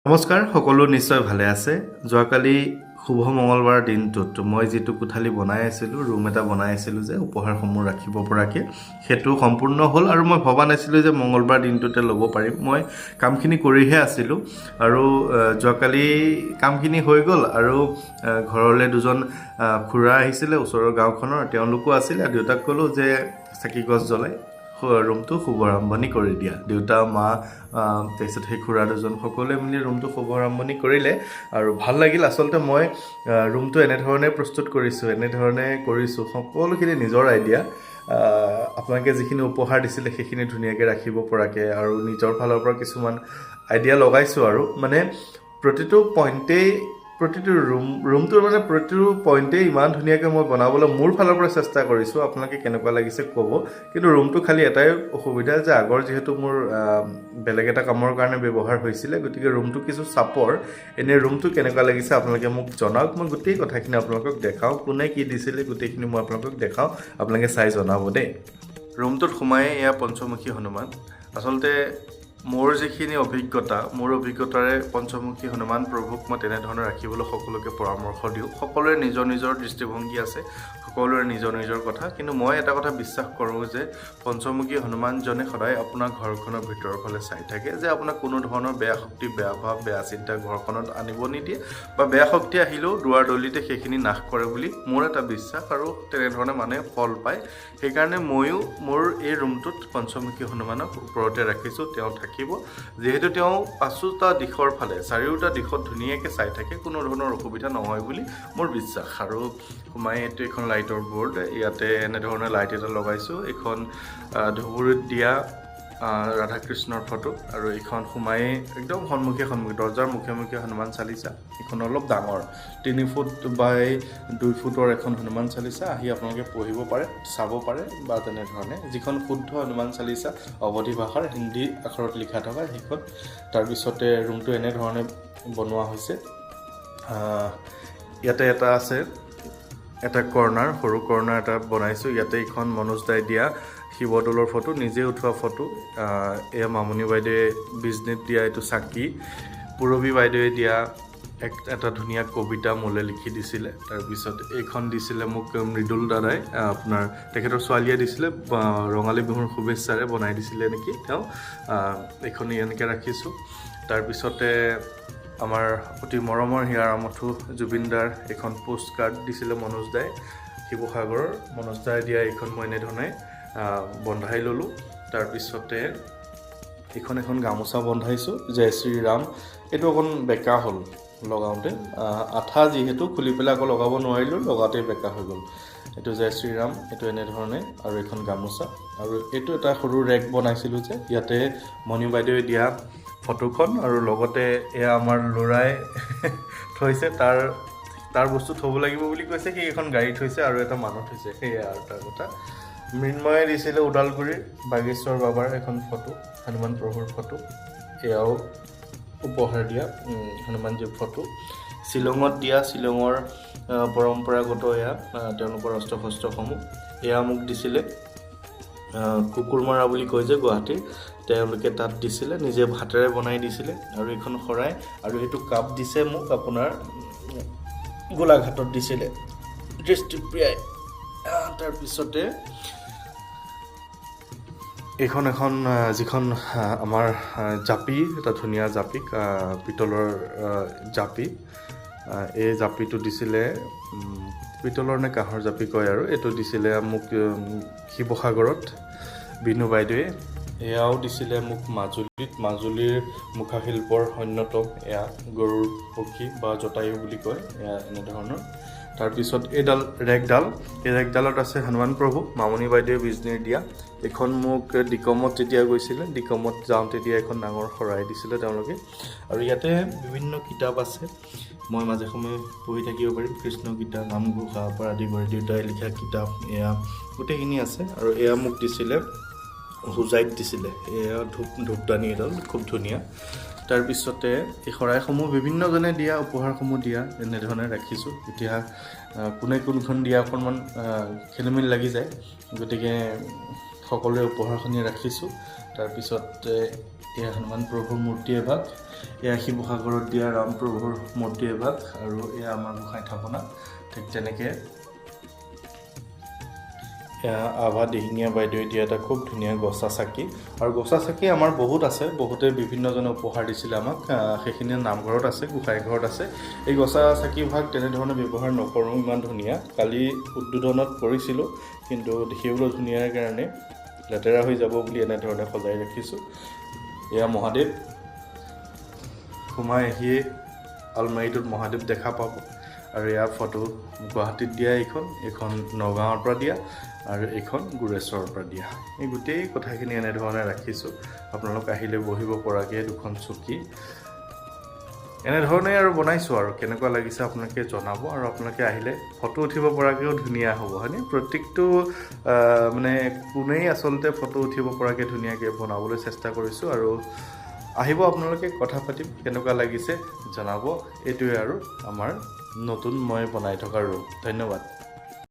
নমস্কাৰ, সকলো নিশ্চয় ভালে আছে। যোৱাকালি শুভ মঙলবাৰ দিনটোত মই যিটো কোঠালি বনাই আছিলোঁ, ৰুম এটা বনাই আছিলোঁ যে উপহাৰসমূহ ৰাখিব পৰাকৈ, সেইটো সম্পূৰ্ণ হ'ল আৰু মই ভবা নাছিলোঁ যে মঙলবাৰ দিনটোতে ল'ব পাৰিম। মই কামখিনি কৰিহে আছিলোঁ আৰু যোৱাকালি কামখিনি হৈ গ'ল আৰু ঘৰলৈ দুজন খুৰা আহিছিলে ওচৰৰ গাঁওখনৰ, তেওঁলোকো আছিলে। দেউতাক ক'লোঁ যে চাকি গছ জ্বলাই ৰুমটো শুভ আৰম্ভণি কৰি দিয়া। দেউতা, মা, তাৰপিছত সেই খুৰা দুজন সকলোৱে মিলি ৰুমটো শুভ আৰম্ভণি কৰিলে আৰু ভাল লাগিল। আচলতে মই ৰুমটো এনেধৰণে প্ৰস্তুত কৰিছোঁ, সকলোখিনি নিজৰ আইডিয়া। আপোনালোকে যিখিনি উপহাৰ দিছিলে সেইখিনি ধুনীয়াকৈ ৰাখিব পৰাকৈ আৰু নিজৰ ফালৰ পৰা কিছুমান আইডিয়া লগাইছোঁ আৰু মানে প্ৰতিটো পইণ্টেই ইমান ধুনীয়াকৈ মই বনাবলৈ মোৰ ফালৰ পৰা চেষ্টা কৰিছোঁ। আপোনালোকে কেনেকুৱা লাগিছে ক'ব। কিন্তু ৰুমটো খালি এটাই অসুবিধা যে আগৰ যিহেতু মোৰ বেলেগ এটা কামৰ কাৰণে ব্যৱহাৰ হৈছিলে, গতিকে ৰুমটো কিছু চাপৰ। এনেই ৰুমটো কেনেকুৱা লাগিছে আপোনালোকে মোক জনাওক। মই গোটেই কথাখিনি আপোনালোকক দেখাওঁ, কোনে কি দিছিলে গোটেইখিনি মই আপোনালোকক দেখাওঁ, আপোনালোকে চাই জনাব দেই। ৰুমটোত সোমাই এয়া পঞ্চমুখী হনুমান। আচলতে মোৰ যিখিনি মোৰ অভিজ্ঞতাৰে পঞ্চমুখী হনুমান প্ৰভুক মই তেনেধৰণে ৰাখিবলৈ সকলোকে পৰামৰ্শ দিওঁ। সকলোৰে নিজৰ নিজৰ দৃষ্টিভংগী আছে, সকলোৰে নিজৰ নিজৰ কথা। কিন্তু মই এটা কথা বিশ্বাস কৰোঁ যে পঞ্চমুখী হনুমানজনে সদায় আপোনাৰ ঘৰখনৰ ভিতৰৰ ফালে চাই থাকে, যে আপোনাক কোনো ধৰণৰ বেয়া শক্তি, বেয়া ভাৱ, বেয়া চিন্তা ঘৰখনত আনিব নিদিয়ে বা বেয়া শক্তি আহিলেও দুৱাৰ দলিতে সেইখিনি নাশ কৰে বুলি মোৰ এটা বিশ্বাস আৰু তেনেধৰণে মানুহে ফল পায়। সেইকাৰণে ময়ো মোৰ এই ৰুমটোত পঞ্চমুখী হনুমানক ওপৰতে ৰাখিছোঁ। তেওঁ থাকিব, যিহেতু তেওঁ চাৰিওটা দিশত ধুনীয়াকৈ চাই থাকে, কোনো ধৰণৰ অসুবিধা নহয় বুলি মোৰ বিশ্বাস। আৰু সোমাই এইটো এখন লাইটৰ বৰ্ড, ইয়াতে এনেধৰণে লাইট এটা লগাইছোঁ। এইখন ধুবুৰীত দিয়া ৰাধাকৃষ্ণৰ ফটো আৰু এইখন সোমাই একদম দৰ্জাৰ মুখে হনুমান চালিচা। এইখন অলপ ডাঙৰ, 3 ফুট বাই 2 ফুটৰ এখন হনুমান চালিচা। আহি আপোনালোকে পঢ়িব পাৰে, চাব পাৰে বা তেনেধৰণে যিখন শুদ্ধ হনুমান চালিচা অৱধি ভাষাৰ হিন্দী আখৰত লিখা থকা সেইখন। তাৰপিছতে ৰুমটো এনেধৰণে বনোৱা হৈছে। ইয়াতে এটা আছে, এটা কৰ্ণাৰ, সৰু কৰ্ণাৰ এটা বনাইছোঁ। ইয়াতে এইখন মনোজ দাই দিয়া শিৱদৌলৰ ফটো, নিজে উঠোৱা ফটো। এয়া মামনি বাইদেৱে বিজনেত দিয়া এইটো চাকি, পূৰবী বাইদেৱে দিয়া এটা ধুনীয়া কবিতা মোলে লিখি দিছিলে। তাৰপিছত এইখন দিছিলে মোক মৃদুল দাদাই, আপোনাৰ তেখেতৰ ছোৱালীয়ে দিছিলে, ৰঙালী বিহুৰ শুভেচ্ছাৰে বনাই দিছিলে নেকি তেওঁ। এইখন এনেকৈ ৰাখিছোঁ। তাৰপিছতে আমাৰ অতি মৰমৰ হিয়াৰামঠু জুবিনদাৰ এখন পোষ্ট কাৰ্ড দিছিলে মনোজ দাই, শিৱসাগৰৰ মনোজ দাই দিয়া। এইখন মই এনেধৰণে বন্ধাই ল'লোঁ। তাৰপিছতে এখন গামোচা বন্ধাইছোঁ, জয় শ্ৰীৰাম। এইটো অকণ বেকা হ'ল লগাওঁতে, আঠা যিহেতু খুলি পেলাই আকৌ লগাব নোৱাৰিলোঁ, লগাওঁতেই বেকা হৈ গ'ল। এইটো জয় শ্ৰীৰাম, এইটো এনেধৰণে। আৰু এইখন গামোচা, আৰু এইটো এটা সৰু ৰেক বনাইছিলোঁ যে ইয়াতে মণি বাইদেৱে দিয়া ফটোখন, আৰু লগতে এয়া আমাৰ ল'ৰাই থৈছে, তাৰ বস্তু থ'ব লাগিব বুলি কৈছে, সি এখন গাড়ী থৈছে আৰু এটা মানুহ থৈছে, সেয়া আৰু তাৰ কথা। মৃন্ময়ে দিছিলে ওদালগুৰিৰ বাগেশ্বৰ বাবাৰ এখন ফটো, হনুমান প্ৰভুৰ ফটো। এয়াও উপহাৰ দিয়া হনুমানজীৰ ফটো। শ্বিলঙত দিয়া, শ্বিলঙৰ পৰম্পৰাগত এয়া তেওঁলোকৰ অস্ত্ৰ শস্ত্ৰসমূহ। এয়া মোক দিছিলে কুকুৰমৰা বুলি কয় যে গুৱাহাটীৰ, তেওঁলোকে তাত দিছিলে, নিজে হাতেৰে বনাই দিছিলে। আৰু এইখন শৰাই, আৰু এইটো কাপ দিছে মোক আপোনাৰ গোলাঘাটত দিছিলে দৃষ্টিপ্ৰিয়াই। তাৰপিছতে এইখন যিখন আমাৰ জাপি, এটা ধুনীয়া জাপি, পিতলৰ জাপি। এই জাপিটো দিছিলে পিতলৰ নে কাঁহৰ জাপি কয় আৰু, এইটো দিছিলে মোক শিৱসাগৰত বিনু বাইদেৱে। এয়াও দিছিলে মোক মাজুলীৰ মুখাশিল্পৰ অন্যতম এয়া গৰুৰ পক্ষী বা জটায়ু বুলি কয়, এয়া এনেধৰণৰ। তাৰপিছত এই ৰেকডালত আছে হনুমান প্ৰভু, মামনি বাইদেৱে বিজনেৰ দিয়া। এইখন মোক ডিকমত যেতিয়া গৈছিলে, ডিকমত যাওঁতে দিয়া এখন ডাঙৰ শৰাই দিছিলে তেওঁলোকে। আৰু ইয়াতে বিভিন্ন কিতাপ আছে, মই মাজে সময়ে পঢ়ি থাকিব পাৰিম। কৃষ্ণ গীতা, নামঘোষাৰ পৰা আদি কৰি দেউতাই লিখা কিতাপ, এয়া গোটেইখিনি আছে। আৰু এয়া মোক দিছিলে হোজাইত দিছিলে, এয়া ধূপদানি এডাল, খুব ধুনীয়া। তাৰপিছতে এই শৰাইসমূহ বিভিন্নজনে দিয়া উপহাৰসমূহ দিয়া এনেধৰণে ৰাখিছোঁ। এতিয়া কোনে কোনখন দিয়া অকণমান খেলিমেলি লাগি যায়, গতিকে সকলোৰে উপহাৰখিনি ৰাখিছোঁ। তাৰপিছতে এয়া হনুমান প্ৰভুৰ মূৰ্তি এভাগ, এয়া শিৱসাগৰত দিয়া ৰাম প্ৰভুৰ মূৰ্তি এভাগ, আৰু এয়া আমাৰ গোসাঁই থাপনা। ঠিক তেনেকৈ এয়া আভা দিহিঙীয়া বাইদেৱে দিয়া এটা খুব ধুনীয়া গছা চাকি, আৰু গছা চাকি আমাৰ বহুত আছে, বহুতে বিভিন্নজনে উপহাৰ দিছিলে আমাক, সেইখিনি নামঘৰত আছে, গোসাঁই ঘৰত আছে। এই গছা চাকিভাগ তেনেধৰণে ব্যৱহাৰ নকৰোঁ, ইমান ধুনীয়া। কালি উদ্বোধনত কৰিছিলোঁ, কিন্তু দেখিবলৈ ধুনীয়াৰ কাৰণে লেতেৰা হৈ যাব বুলি এনেধৰণে সজাই ৰাখিছোঁ। এয়া মহাদেৱ, সোমাই আহিয়ে আলমাৰিটোত মহাদেৱ দেখা পাব। আৰু ইয়াৰ ফটো গুৱাহাটীত দিয়া, এইখন নগাঁৱৰ পৰা দিয়া, আৰু এইখন গুৰেশ্বৰৰ পৰা দিয়া। এই গোটেই কথাখিনি এনেধৰণে ৰাখিছোঁ। আপোনালোক আহিলে বহিব পৰাকৈ দুখন চকী এনেধৰণে আৰু বনাইছোঁ। আৰু কেনেকুৱা লাগিছে আপোনালোকে জনাব, আৰু আপোনালোকে আহিলে ফটো উঠিব পৰাকৈও ধুনীয়া হ'ব, হয়নে? প্ৰত্যেকটো মানে কোনেই আচলতে ফটো উঠিব পৰাকৈ ধুনীয়াকৈ বনাবলৈ চেষ্টা কৰিছোঁ। আৰু আহিব আপোনালোকে, কথা পাতিম, কেনেকুৱা লাগিছে জনাব। এইটোৱে আৰু আমাৰ নতুন মই বনাই থকা ৰুম। ধন্যবাদ।